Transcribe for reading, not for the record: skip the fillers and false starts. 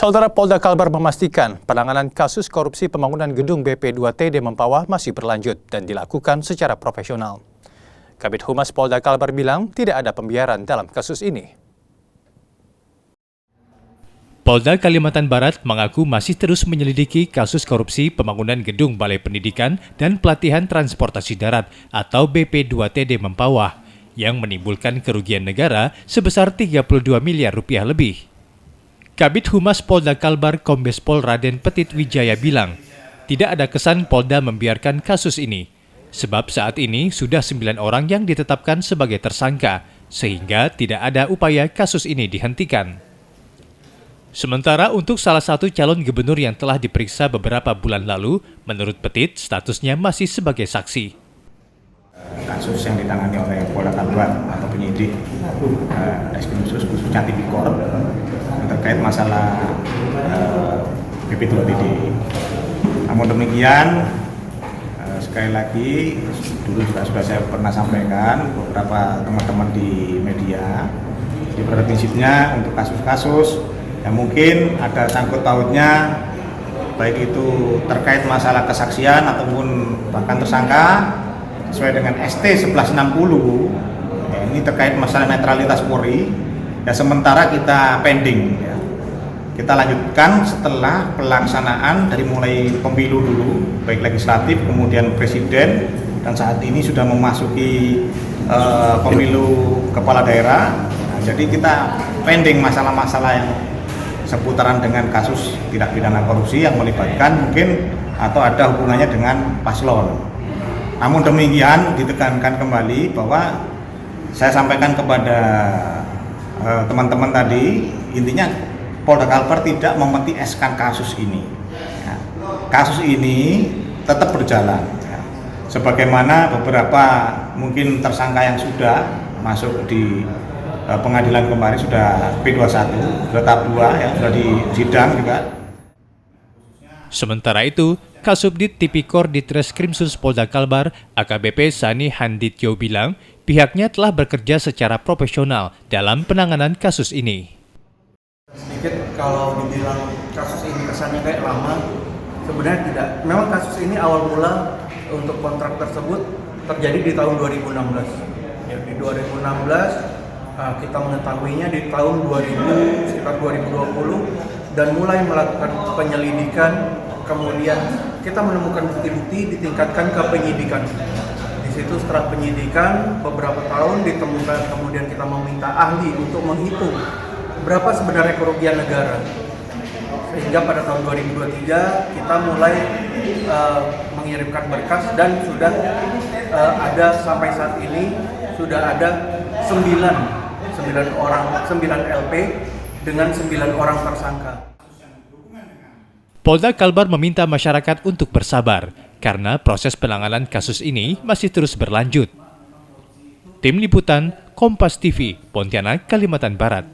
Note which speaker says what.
Speaker 1: Saudara, Polda Kalbar memastikan penanganan kasus korupsi pembangunan gedung BP2TD Mempawah masih berlanjut dan dilakukan secara profesional. Kabid Humas Polda Kalbar bilang tidak ada pembiaran dalam kasus ini.
Speaker 2: Polda Kalimantan Barat mengaku masih terus menyelidiki kasus korupsi pembangunan gedung Balai Pendidikan dan Pelatihan Transportasi Darat atau BP2TD Mempawah yang menimbulkan kerugian negara sebesar 32 miliar rupiah lebih. Kabid Humas Polda Kalbar Kombes Pol Raden Petit Wijaya bilang, tidak ada kesan Polda membiarkan kasus ini, sebab saat ini sudah 9 orang yang ditetapkan sebagai tersangka, sehingga tidak ada upaya kasus ini dihentikan. Sementara untuk salah satu calon gubernur yang telah diperiksa beberapa bulan lalu, menurut Petit, statusnya masih sebagai saksi.
Speaker 3: Kasus yang ditangani oleh Polda Kalbar atau penyidik Reskrim khususnya Tipikor terkait masalah BP2TD. Namun demikian, sekali lagi, dulu juga sudah saya pernah sampaikan beberapa teman-teman di media, di pada prinsipnya untuk kasus-kasus yang mungkin ada sangkut pautnya, baik itu terkait masalah kesaksian ataupun bahkan tersangka, sesuai dengan ST 1160, ya, ini terkait masalah netralitas Polri, ya sementara kita pending. Ya. Kita lanjutkan setelah pelaksanaan dari mulai pemilu dulu, baik legislatif, kemudian presiden, dan saat ini sudah memasuki pemilu kepala daerah. Nah, jadi kita pending masalah-masalah yang seputaran dengan kasus tindak pidana korupsi yang melibatkan mungkin atau ada hubungannya dengan paslon. Namun demikian ditekankan kembali bahwa saya sampaikan kepada teman-teman tadi, intinya Polda Kalbar tidak memetieskan kasus ini. Ya, kasus ini tetap berjalan. Ya. Sebagaimana beberapa mungkin tersangka yang sudah masuk di pengadilan kemarin sudah P21, sudah tahap 2 yang sudah disidang juga.
Speaker 2: Sementara itu, Kasubdit Tipikor Ditreskrimsus Polda Kalbar, AKBP Sani Handityo bilang, pihaknya telah bekerja secara profesional dalam penanganan kasus ini.
Speaker 4: Sedikit kalau dibilang kasus ini kesannya kayak lama, sebenarnya tidak. Memang kasus ini awal mula untuk kontrak tersebut terjadi di tahun 2016. Ya, di 2016 kita mengetahuinya di tahun sekitar 2020 dan mulai melakukan penyelidikan. Kemudian kita menemukan bukti-bukti ditingkatkan ke penyidikan. Di situ setelah penyidikan beberapa tahun ditemukan, kemudian kita meminta ahli untuk menghitung berapa sebenarnya kerugian negara. Sehingga pada tahun 2023 kita mulai mengirimkan berkas dan sudah ada sampai saat ini sudah ada 9 LP dengan 9 orang tersangka.
Speaker 2: Polda Kalbar meminta masyarakat untuk bersabar karena proses penanganan kasus ini masih terus berlanjut. Tim Liputan Kompas TV, Pontianak, Kalimantan Barat.